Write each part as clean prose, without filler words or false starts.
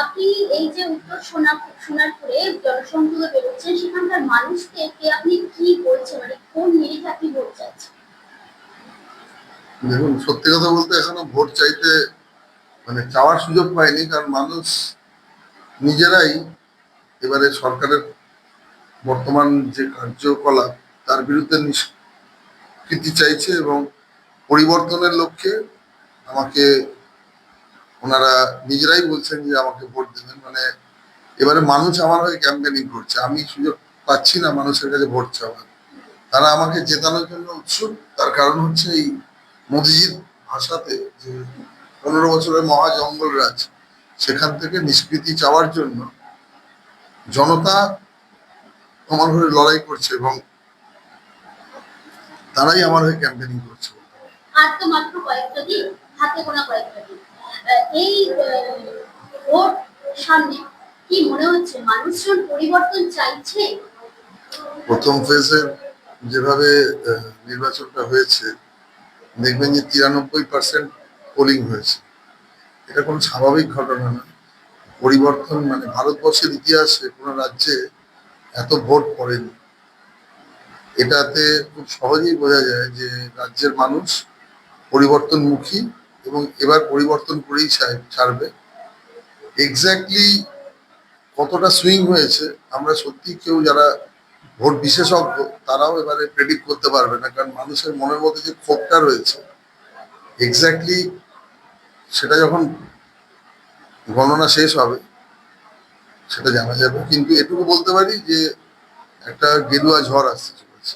আপনি এই যে উত্তর সোনারপুরে জনসংযোগে বেরোচ্ছেন, সেখানকার মানুষকে আপনি কি বলছেন, মানে কোন নিরিখে আপনি ভোট চাইছেন? দেখুন, সত্যি কথা বলতে এখনো ভোট চাইতে মানে চাওয়ার সুযোগ পায়নি, কারণ মানুষ নিজেরাই এবারে সরকারের বর্তমান যে কার্যকলাপ তার বিরুদ্ধে নিষ্কৃতি চাইছে এবং পরিবর্তনের লক্ষ্যে আমাকে ওনারা নিজেরাই বলছেন যে আমাকে ভোট দেবেন। মানে এবারে মানুষ আমার হয়ে ক্যাম্পেনিং করছে, আমি সুযোগ পাচ্ছি না মানুষের কাছে ভোট চাওয়ার। তারা আমাকে জেতানোর জন্য উৎসুক। তার কারণ হচ্ছে এই মোদিজির ভাষাতে যে 15 বছরের মহা জঙ্গল রাজ, সেখান থেকে নিষ্কৃতি চাওয়ার জন্য জনতা আমার হয়ে লড়াই করছে এবং তারাই আমার হয়ে ক্যাম্পেনিং করছে। আর তো মাত্র কয়েকটা দিন, হাতে গোনা কয়েকটা দিন এই ভোট সামনে, কি মনে হচ্ছে মানুষজন পরিবর্তন চাইছে? প্রথম ফেজে যেভাবে নির্বাচনটা হয়েছে, দেখবেন যে 93% পোলিং হয়েছে। এটা কোনো স্বাভাবিক ঘটনা না। পরিবর্তন মানে ভারতবর্ষের ইতিহাসে কোনো রাজ্যে এত ভোট পড়েনি। এটাতে খুব সহজেই বোঝা যায় যে রাজ্যের মানুষ পরিবর্তনমুখী এবং এবার পরিবর্তন করেই ছাড়বে। এক্স্যাক্টলি কতটা সুইং হয়েছে আমরা সত্যি কেউ যারা ভোট বিশেষজ্ঞ তারাও এবারে প্রেডিক্ট করতে পারবে না, কারণ মানুষের মনের মধ্যে যে ক্ষোভটা রয়েছে এক্স্যাক্টলি সেটা যখন গণনা শেষ হবে সেটা জানা যাবে। কিন্তু এটুকু বলতে পারি যে একটা গেরুয়া ঝড় আসছে চলেছে।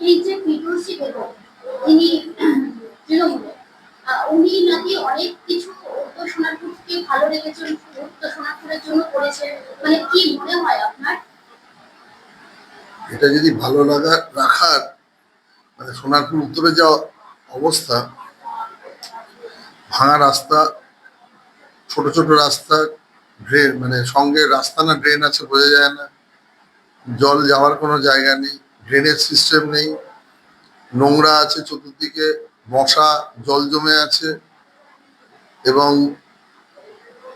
এই যে বিদুষী বেগম, তিনি তৃণমূলে, উনি নাকি অনেক কিছু উত্তর সোনারপুরকে ভালো রেখেছেন, উত্তর সোনারপুরের জন্য করেছেন, মানে কি মনে হয় আপনার? এটা যদি ভালো রাখার মানে সোনারপুর উত্তরে যাওয়া অবস্থা, ভাঙা রাস্তা, ছোট ছোট রাস্তা, ড্রেন মানে সঙ্গে রাস্তা না ড্রেন আছে বোঝা যায় না, জল যাওয়ার কোনো জায়গা নেই, ড্রেনেজ সিস্টেম নেই, নোংরা আছে চতুর্দিকে, মশা জল জমে আছে এবং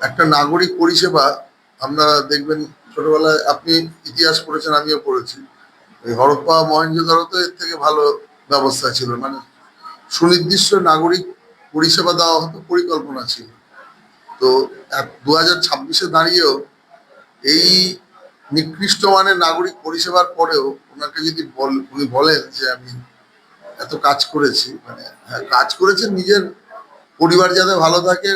একটা নাগরিক পরিষেবা আমরা দেখবেন ছোটবেলায় আপনি ইতিহাস পড়েছেন, আমিও পড়েছি, ওই হরপ্পা মহেঞ্জোদারোতে এর থেকে ভালো ব্যবস্থা ছিল। মানে সুনির্দিষ্ট নাগরিক পরিষেবা দেওয়া হতো, পরিকল্পনা ছিল। তো 2026-এ দাঁড়িয়েও এই নিকৃষ্ট মানের নাগরিক পরিষেবার পরেও ওনাকে যদি উনি বলেন যে আমি এত কাজ করেছি, মানে হ্যাঁ কাজ করেছেন, নিজের পরিবার যাতে ভালো থাকে,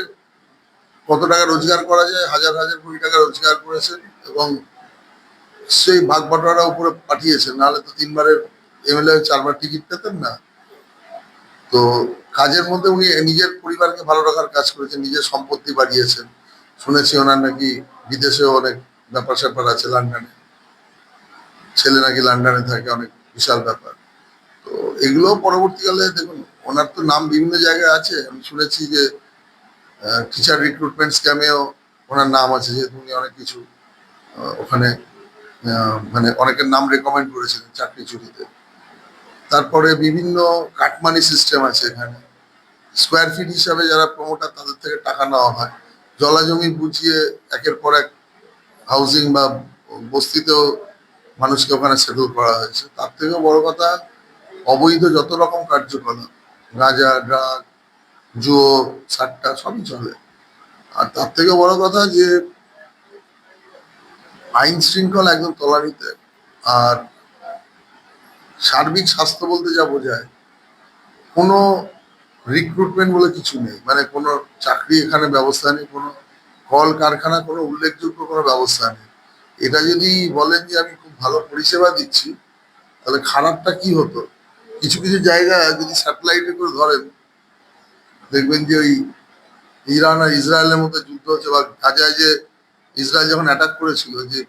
কত টাকা রোজগার করা যায়, হাজার হাজার কোটি টাকা রোজগার করেছেন এবং সেই ভাগ বাটোয়ারা উপরে পাঠিয়েছেন, নাহলে তো 3বারের এমএলএ 4বার টিকিট পেতেন না। তো কাজের মধ্যে উনি নিজের পরিবারকে ভালো রাখার কাজ করেছেন, নিজের সম্পত্তি বাড়িয়েছেন। শুনেছি ওনার নাকি বিদেশেও অনেক ব্যাপার স্যাপার আছে, লন্ডনে ছেলে নাকি লন্ডনে থাকে, অনেক বিশাল ব্যাপার। তো এগুলো পরবর্তীকালে দেখুন, ওনার তো নাম বিভিন্ন জায়গায় আছে। আমি শুনেছি যে টিচার রিক্রুটমেন্ট স্ক্যামেও ওনার নাম আছে, যেহেতু উনি অনেক কিছু ওখানে মানে অনেকের নাম রেকমেন্ড করেছিলেন চাকরি চুরিতে। তারপরে বিভিন্ন কাটমানি সিস্টেম আছে এখানে, স্কোয়ার ফিট হিসাবে যারা প্রমোটার তাদের থেকে টাকা নেওয়া হয়, জলা জমি বুঝিয়ে একের পর এক হাউজিং বা বস্তিতেও মানুষকে ওখানে সেটেল করা হয়েছে। তার থেকেও বড় কথা, অবৈধ যত রকম কার্যকলাপ, গাঁজা, ড্রাগ, জুয়ো, সাট্টা সবই চলে। আর তার থেকে বড় কথা যে আইন শৃঙ্খলা একদম তলানিতে। আর সার্বিক স্বাস্থ্য বলতে যা বোঝায়, কোনো রিক্রুটমেন্ট বলে কিছু নেই, মানে কোনো চাকরি এখানে ব্যবস্থা নেই, কোনো কল কারখানা, কোনো উল্লেখযোগ্য কোনো ব্যবস্থা নেই। এটা যদি বলেন যে আমি খুব ভালো পরিষেবা দিচ্ছি, তাহলে খারাপটা কি হতো? কিছু কিছু জায়গা যদি স্যাটেলাইটে করে ধরেন, দেখবেন যে ওই ইরান আর ইসরায়েলের মধ্যে যুদ্ধ হচ্ছে, বা গাজায় যে ইসরায়েল যখন অ্যাটাক করেছিল, যে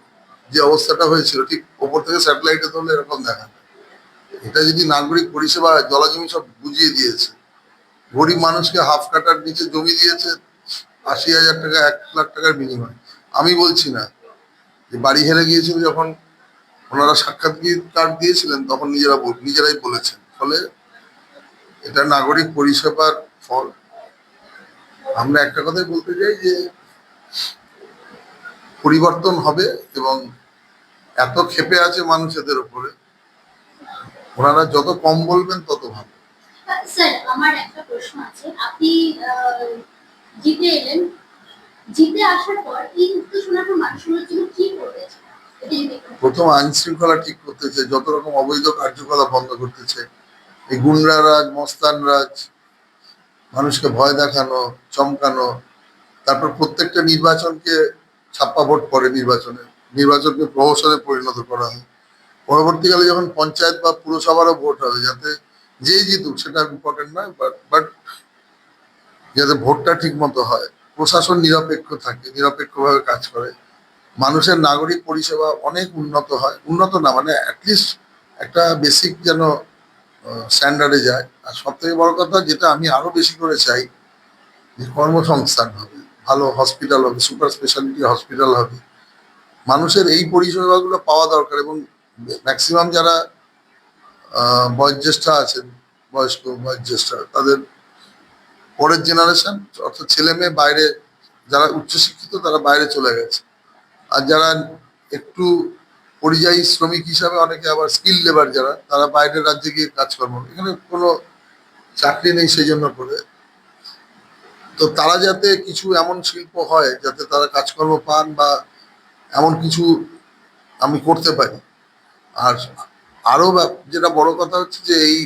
যে অবস্থাটা হয়েছিল, ঠিক ওপর থেকে স্যাটেলাইটে ধরলে এরকম দেখা যায়। এটা যদি নাগরিক পরিষেবা, জলাজমি সব বুঝিয়ে দিয়েছে, গরিব মানুষকে হাফ কাটার নিচে জমি দিয়েছে 80,000 টাকা, 1 লাখ টাকার বিনিময়ে। আমি বলছি না, যে বাড়ি হেরে গিয়েছিল যখন ওনারা সাক্ষাৎকার দিয়েছিলেন, তখন নিজেরাই বলেছেন। ফলে এটা নাগরিক পরিষেবার ফল। আমরা একটা কথাই বলতে চাই যে পরিবর্তন হবে এবং এত ক্ষেপে আছে মানুষ এদের উপরে, ওনারা যত কম বলবেন তত ভালো। স্যার আমার একটা প্রশ্ন আছে, আপনি জিতে এলেন, জিতে আসার পর এই উত্তেজনাটা মানুষের জন্য কি করেছে, এটা যদি একটু প্রথম আইন শৃঙ্খলা ঠিক করতেছে, যত রকম অবৈধ কার্যকলাপ বন্ধ করতেছে, এই গুন্ডা রাজ, মস্তান রাজ, মানুষকে ভয় দেখানো, চমকানো, তারপর প্রত্যেকটা নির্বাচনকে ছাপ্পা ভোট পড়ে, নির্বাচনকে প্রহসনে পরিণত করা হয়। পরবর্তীকালে যখন পঞ্চায়েত বা পুরসভারও ভোট হবে, যাতে যেই জিতুক সেটা ইম্পর্টেন্ট নয়, বাট যাতে ভোটটা ঠিক মতো হয়, প্রশাসন নিরপেক্ষ থাকে, নিরপেক্ষভাবে কাজ করে, মানুষের নাগরিক পরিষেবা অনেক উন্নত হয়, উন্নত না মানে অ্যাটলিস্ট একটা বেসিক যেন স্ট্যান্ডার্ডে যায়। আর সব থেকে বড় কথা যেটা আমি আরো বেশি করে চাই, যে কর্মসংস্থান হবে, ভালো হসপিটাল হবে, সুপার স্পেশালিটি হসপিটাল হবে, মানুষের এই পরিষেবাগুলো পাওয়া দরকার। এবং ম্যাক্সিমাম যারা বয়োজ্যেষ্ঠ আছেন, বয়োজ্যেষ্ঠ, তাদের পরের জেনারেশন অর্থাৎ ছেলে মেয়ে বাইরে, যারা উচ্চশিক্ষিত তারা বাইরে চলে গেছে, আর যারা একটু পরিযায়ী শ্রমিক হিসাবে, অনেকে আবার স্কিল লেবার যারা, তারা বাইরের রাজ্যে গিয়ে কাজকর্ম, এখানে কোনো চাকরি নেই সেই জন্য করে। তো তারা যাতে কিছু এমন শিল্প হয় যাতে তারা কাজকর্ম পান, বা এমন কিছু আমি করতে পারি। আর আরো যেটা বড় কথা হচ্ছে যে এই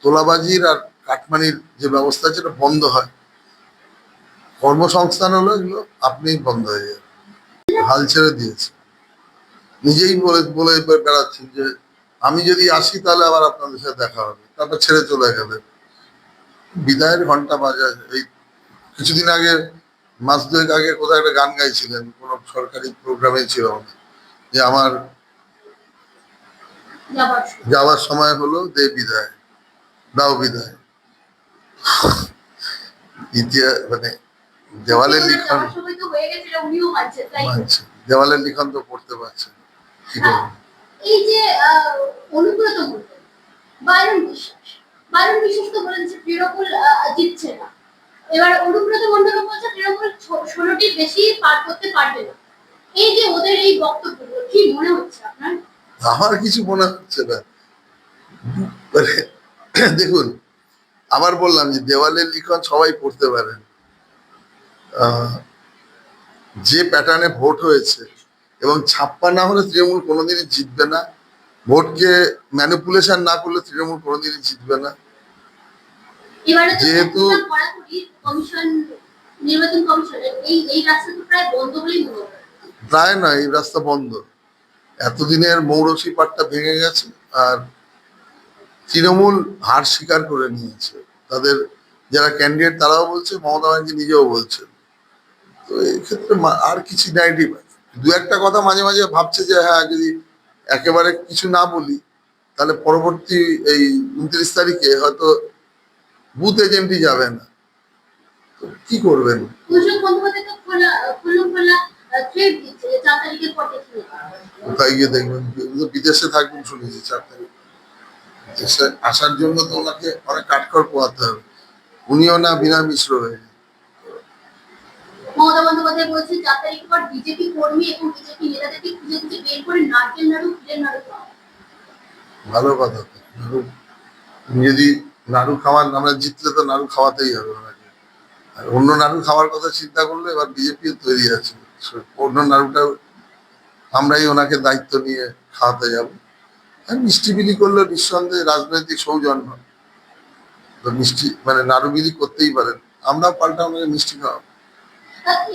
তোলাবাজির আর কাটমানির যে ব্যবস্থা আছে, এটা বন্ধ হয়, কর্মসংস্থান হলো এগুলো আপনি বন্ধ হয়ে যাবে। হাল ছেড়ে দিয়েছে, নিজেই বলে বলে বেড়াচ্ছেন যে আমি যদি আসি তাহলে আবার আপনাদের সাথে দেখা হবে, তারপর ছেড়ে চলে গেলে বিদায়ের ঘন্টা বাজা। এই কিছুদিন আগে, মাস দুয়েক আগে কোথায় একটা গান গাইছিলেন, কোন সরকারি প্রোগ্রামে ছিল, যে আমার যাবার যাওয়ার সময় হলো, দে বিদায়, দাও বিদায়। ইতিহাস মানে দেওয়ালের লিখন যাবার সময় তো হয়ে গেছিল, উনিও মানছেন তাই তো? মানছে, দেওয়ালের লিখন তো পড়তে পারছে না। কি করবো? এই যে অনুব্রত মণ্ডল, বায়রন বিশ্বাস, বায়রন বিশ্বাস তো বলেন যে তৃণমূল জিতছে না, এবার অনুব্রত মণ্ডল বলছে তৃণমূল 16টির বেশি পার করতে পারবে না। এই যে ওদের এই বক্তব্যগুলো কি মনে হচ্ছে আপনার? আমার কিছু মনে হচ্ছে না। মানে দেখুন, আবার বললাম যে দেওয়ালের লিখন সবাই পড়তে পারেন। যে প্যাটার্নে ভোট হয়েছে, এবং ছাপ্পা না হলে তৃণমূল কোনোদিনই জিতবে না, ভোটকে ম্যানিপুলেশন না করলে তৃণমূল কোনোদিনই জিতবে না। এবারে তো যেহেতু একদম কড়াকড়ি কমিশন, নির্বাচন কমিশনের এই রাস্তা তো প্রায় বন্ধ বলেই মনে হয়। প্রায় নয়, এই রাস্তা বন্ধ, এতদিনের মৌরসি পাটটা ভেঙে গেছে। আর তৃণমূল হার স্বীকার করে নিয়েছে, তাদের যারা ক্যান্ডিডেট তারাও বলছে, মমতা ব্যানার্জি নিজেও বলছেন। তো এই ক্ষেত্রে আর কিছু নেগেটিভ, দু একটা কথা মাঝে মাঝে ভাবছে যে হ্যাঁ, যদি একেবারে কিছু না বলি তাহলে পরবর্তী এই 29 তারিখে হয়তো বুথ এজেন্টই যাবে না, তো কি করবেন? কুশল বন্দ্যোপাধ্যায় তো খোলা থ্রেড দিচ্ছে যে 4 তারিখের পর দেখি। কোথায় গিয়ে দেখবেন? উনি তো বিদেশে থাকবেন শুনেছি 4 তারিখ। দেশে আসার জন্য তো ওনাকে অনেক কাঠখড় পোহাতে হবে, উনিও না বিনা মিশ্র হয়ে। মমতা বন্দ্যোপাধ্যায় বলছে 4 তারিখের পর বিজেপি কর্মী এবং বিজেপি নেতাদেরকে খুঁজে খুঁজে বের করে নারকেল নাড়ু, ক্ষীরের নাড়ু খাওয়া। ভালো কথা তো, নাড়ু, উনি যদি নাড়ু খাওয়ান, আমরা জিতলে তো নাড়ু খাওয়াতেই হবে ওনাকে। আর অন্য নাড়ু খাওয়ার কথা চিন্তা করলে এবার বিজেপি তৈরি আছে, অন্য নাড়ুটাও আমরাই ওনাকে দায়িত্ব নিয়ে খাওয়াতে যাব। আর মিষ্টি বিলি করলে নিঃসন্দেহে রাজনৈতিক সৌজন্য, তো মিষ্টি মানে নাড়ু বিলি করতেই পারেন, আমরাও পাল্টা ওনাকে মিষ্টি খাওয়াবো।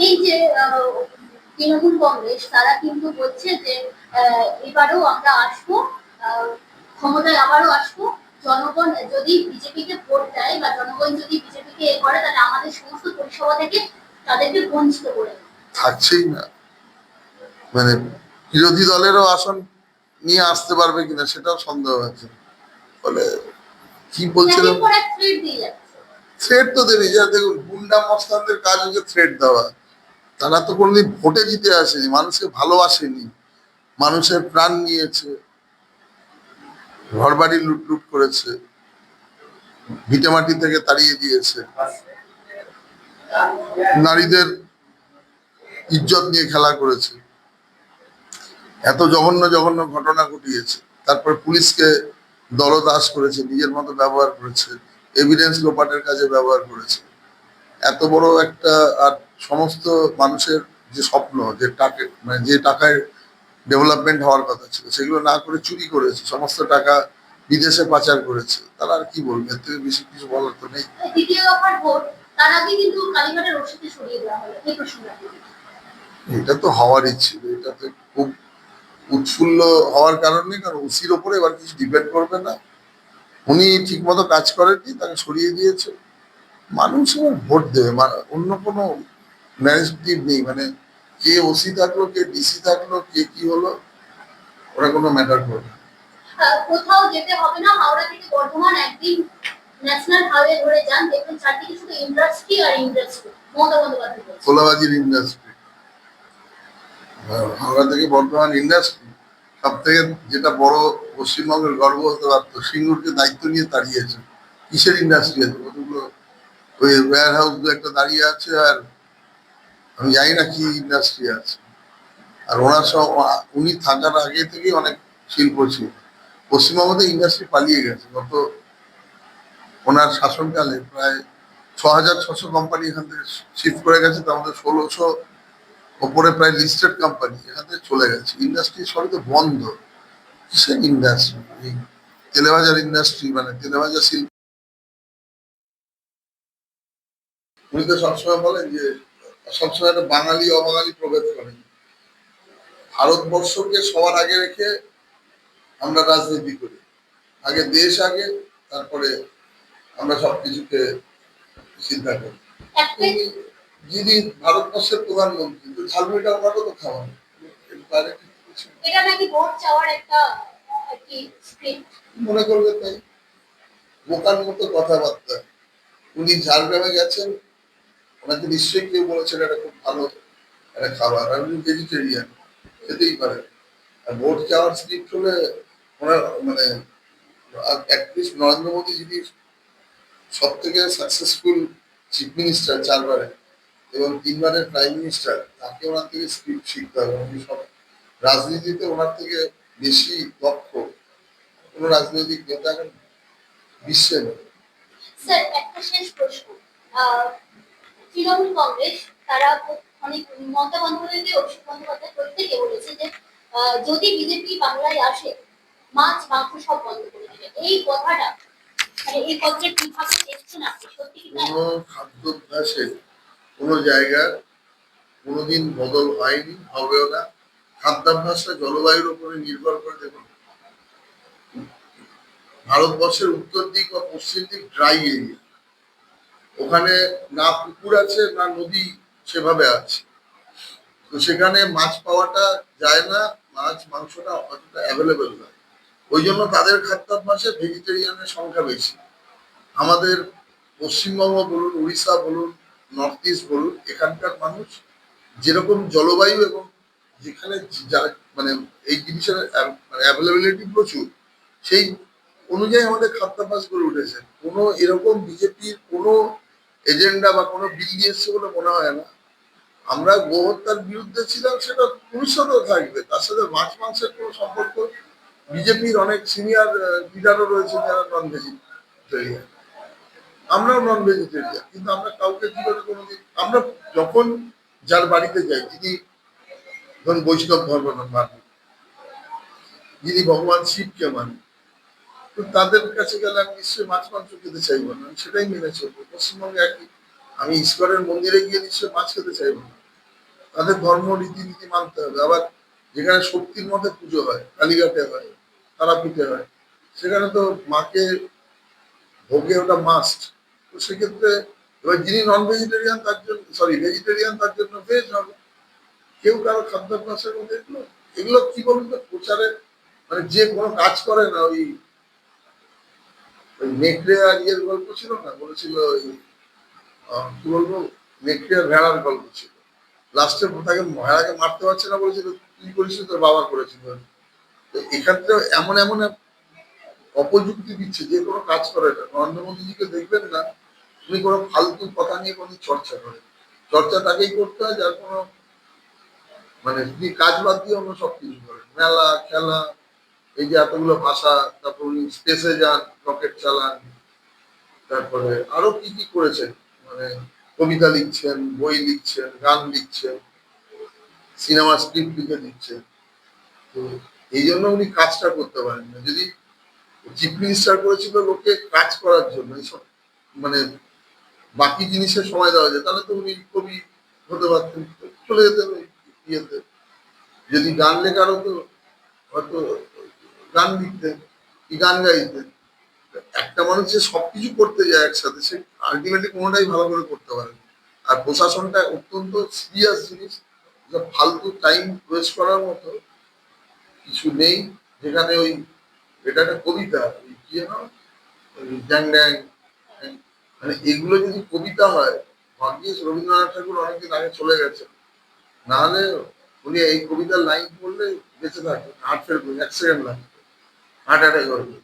এই যে তৃণমূল কংগ্রেস তারা কিন্তু বলছে যে এবারেও আমরা আসবো, ক্ষমতায় আবারও আসবো, জনগণ যদি বিজেপিকে ভোট দেয় বা জনগণ যদি বিজেপিকে এ করে তাহলে আমাদের সমস্ত পরিষেবা থেকে তাদেরকে বঞ্চিত করে দেবে। থাকছেই না, মানে বিরোধী দলেরও আসন নিয়ে আসতে পারবে কিনা সেটাও সন্দেহ আছে। ফলে কি বলছিলাম, একের পর এক থ্রেড দিয়ে যাচ্ছে। থ্রেড তো দেবে, যা দেখুন গুন্ডা মস্তানদের কাজ হচ্ছে থ্রেড দেওয়া। তারা তো কোনোদিন ভোটে জিতে আসেনি, মানুষকে ভালোবাসেনি, মানুষের প্রাণ নিয়েছে, ঘরবাড়ি লুট লুট করেছে, ভিটেমাটি থেকে তাড়িয়ে দিয়েছে, নারীদের ইজ্জত নিয়ে খেলা করেছে, এত জঘন্য জঘন্য ঘটনা ঘটিয়েছে, তারপর পুলিশকে দলদাস করেছে, নিজের মতো ব্যবহার করেছে, এভিডেন্স লোপাটের কাজে ব্যবহার করেছে। এত বড় একটা, আর সমস্ত মানুষের যে স্বপ্ন, যে টাকা, মানে যে টাকায় ডেভেলপমেন্ট হওয়ার কথা ছিল, সেগুলো না করে চুরি করেছে, সমস্ত টাকা বিদেশে পাচার করেছে। তারা আর কি বলবে, এর থেকে বেশি কিছু বলার তো নেই। দ্বিতীয় দফার ভোট তার আগে কিন্তু কালীঘাটের রশিদে সরিয়ে দেওয়া হলো এই প্রসঙ্গে। এটা তো হওয়ারই ছিল, এটা তো খুব উৎফুল্ল হওয়ার কারণ নেই, কারণ ওসির ওপরে এবার কিছু ডিপেন্ড করবে না। উনি ঠিক মতো কাজ করেননি, তাকে সরিয়ে দিয়েছে, মানুষ এবার ভোট দেবে। অন্য কোনো ন্যারেটিভ নেই, মানে কে ওসি থাকলো, কে ডিসি থাকলো, কে কি হলো, ওরা কোনো ম্যাটার করবে না। কোথাও যেতে হবে না, হাওড়া থেকে বর্ধমান একদিন ন্যাশনাল হাইওয়ে ধরে যান, দেখবেন চারদিকে শুধু ইন্ডাস্ট্রি আর ইন্ডাস্ট্রি। মমতা বন্দ্যোপাধ্যায় বলছে। খোলাবাজির ইন্ডাস্ট্রি, হাওড়া থেকে বর্ধমান ইন্ডাস্ট্রি, সব থেকে যেটা বড় পশ্চিমবঙ্গের গর্ব হতে পারতো, সিঙ্গুরকে দায়িত্ব নিয়ে তাড়িয়েছে। কিসের ইন্ডাস্ট্রি আছে? কতগুলো ওই ওয়্যার হাউস দু একটা দাঁড়িয়ে আছে, আর আমি জানি না কি ইন্ডাস্ট্রি আছে। আর ওনার সব, উনি থাকার আগে থেকেই অনেক শিল্প ছিল পশ্চিমবঙ্গতে, ইন্ডাস্ট্রি পালিয়ে গেছে। গত ওনার শাসনকালে প্রায় 6,600 কোম্পানি এখান থেকে শিফট করে গেছে, তার মধ্যে 1,600 ওপরে প্রায় লিস্টেড কোম্পানি এখান থেকে চলে গেছে। ইন্ডাস্ট্রি সবই তো বন্ধ। কিসের ইন্ডাস্ট্রি? এই তেলেবাজার ইন্ডাস্ট্রি, মানে তেলেবাজার শিল্প। উনি তো সবসময় বলেন যে সবসময় একটা বাঙালি অবাঙালি প্রভেদ করেন। ভারতবর্ষকে সবার আগে রেখে আমরা রাজনীতি করি, আগে দেশ আগে, তারপরে আমরা সবকিছুকে চিন্তা করি। একটাই উনি যিনি ভারতবর্ষের প্রধানমন্ত্রী, তো ঝালমুড়িটা ওনারও তো খাওয়ান, এর বাইরে কিছু এটা নাকি ভোট চাওয়ার একটা আর কি স্ক্রিপ্ট। মনে করবে তাই। বোকার মতো কথাবার্তা। উনি ঝাড়গ্রামে গেছেন, ওনাকে নিশ্চয়ই কেউ বলেছেন এটা খুব ভালো একটা খাবার, আর উনি ভেজিটেরিয়ান, খেতেই পারেন। আর ভোট চাওয়ার স্ক্রিপ্ট হলে ওনার, মানে অ্যাটলিস্ট নরেন্দ্র মোদী যিনি সব থেকে সাকসেসফুল চিফ মিনিস্টার 4বারে এবং 3বারের প্রাইম মিনিস্টার, তাকে ওনার থেকে স্ক্রিপ্ট শিখতে হবে। উনি সব রাজনীতিতে ওনার থেকে বেশি দক্ষ কোনো রাজনৈতিক নেতা এখন বিশ্বে নেই। স্যার একটা শেষ প্রশ্ন। আহ, তৃণমূল কংগ্রেস তারা অনেক মমতা বন্দ্যোপাধ্যায় অভিষেক বন্দ্যোপাধ্যায় প্রত্যেকে বলেছে যে যদি বিজেপি বাংলায় আসে মাছ মাংস সব বন্ধ করে দেবে। এই কথাটা মানে এই কথাটা কিভাবে দেখছেন আপনি, সত্যি কি তাই? কোনো খাদ্যাভ্যাসে কোনো জায়গার কোনোদিন বদল হয়নি, হবেও না। খাদ্যাভ্যাসটা জলবায়ুর উপরে নির্ভর করে। দেখুন, ভারতবর্ষের উত্তর দিক বা পশ্চিম দিক ড্রাই এরিয়া, ওখানে না পুকুর আছে না নদী সেভাবে আছে, তো সেখানে মাছ পাওয়াটা যায় না, মাছ মাংসটা অতটা অ্যাভেলেবেল না। ওই জন্য তাদের খাদ্যাভ্যাসে ভেজিটেরিয়ানের সংখ্যা বেশি। আমাদের পশ্চিমবঙ্গ বলুন, উড়িষ্যা বলুন, নর্থ ইস্ট বলুন, এখানকার মানুষ যেরকম জলবায়ু এবং যেখানে মানে এই জিনিসের অ্যাভেলেবিলিটি প্রচুর, সেই অনুযায়ী আমাদের খাদ্যাভ্যাস গড়ে উঠেছে। কোনো এরকম বিজেপির কোনো এজেন্ডা বা কোনো বিল নিয়ে এসছে বলে মনে হয় না। আমরা গোহত্যার বিরুদ্ধে ছিলাম, সেটা ভবিষ্যতেও থাকবে, তার সাথে মাছ মাংসের কোনো সম্পর্ক। বিজেপির অনেক সিনিয়র লিডারও রয়েছে যারা নন ভেজিটেরিয়ান, আমরাও নন ভেজিটেরিয়ান, কিন্তু আমরা কাউকে কি করে কোনোদিন, আমরা যখন যার বাড়িতে যাই, যিনি ধরুন বৈষ্ণব ধর্ম মানেন, যিনি ভগবান শিবকে মানেন, তো তাদের কাছে গেলে আমি নিশ্চয়ই মাছ মাংস খেতে চাইবো না, আমি সেটাই মেনে চলবো। পশ্চিমবঙ্গে একই, আমি ঈশ্বরের মন্দিরে গিয়ে নিশ্চয়ই মাছ খেতে চাইবো না। তাদের ধর্ম রীতিনীতি মানতে হবে। আবার যেখানে শক্তির মধ্যে পুজো হয়, কালীঘাটে হয়, তারাপীঠে হয়, সেখানে তো মাকে ভোগে ওটা মাস্ট। তো সেক্ষেত্রে এবার যিনি নন ভেজিটেরিয়ান তার জন্য, সরি ভেজিটেরিয়ান তার জন্য ভেজ হবে। কেউ কারো খাদ্যাভ্যাসের মধ্যে এগুলো, এগুলো কি বলুন তো, প্রচারে, মানে যে কোনো কাজ করে না, ওই ওই নেকড়ে আর ইয়ের গল্প ছিল না, বলেছিল ওই কি বলবো, নেকড়ে আর ভেড়ার গল্প ছিল। লাস্টে তাকে ভেড়াকে মারতে পারছে না, বলেছিল তুই করেছিস, তোর বাবা করেছিল। তো এক্ষেত্রে এমন এমন অপযুক্তি দিচ্ছে, যে কোনো কাজ করে না। নরেন্দ্র মোদীজিকে দেখবেন না, উনি কোনো ফালতু কথা নিয়ে কোনো চর্চা করেন। চর্চা তাকেই করতে হয় যার কোনো মানে তিনি কাজ বাদ দিয়ে অন্য সবকিছু করেন, মেলা খেলা, এই যে এতগুলো ভাষা, তারপর উনি স্পেসে যান, রকেট চালান, তারপরে আরো কি কি করেছেন, মানে কবিতা লিখছেন, বই লিখছেন, গান লিখছেন, সিনেমা স্ক্রিপ্ট লিখে দিচ্ছেন। তো এই জন্য উনি কাজটা করতে পারেন না। যদি চিফ মিনিস্টার করেছিল লোকে কাজ করার জন্য, এইসব মানে বাকি জিনিসের সময় দেওয়া যায়, তাহলে তো উনি কবি হতে পারতেন, চলে যেতেন ওই ইয়েতে। যদি গান লেখার হতো, হয়তো গান লিখতেন কি গান গাইতেন। একটা মানুষ যে সবকিছু করতে যায় একসাথে, সে আলটিমেটলি কোনোটাই ভালো করে করতে পারে না। আর প্রশাসনটা অত্যন্ত সিরিয়াস জিনিস, যা ফালতু টাইম ওয়েস্ট করার মতো কিছু নেই। যেখানে ওই, এটা একটা কবিতা, ওই কি যেন, ওই ড্যাং ড্যাং, মানে এগুলো যদি কবিতা হয়, ভাগ্যিস রবীন্দ্রনাথ ঠাকুর অনেকদিন আগে চলে গেছে, নাহলে উনি এই কবিতার লাইন পড়লে বেঁচে থাকতেন, হার্ট ফেল করে 1 সেকেন্ড লাগতো, হার্ট অ্যাটাক করবে।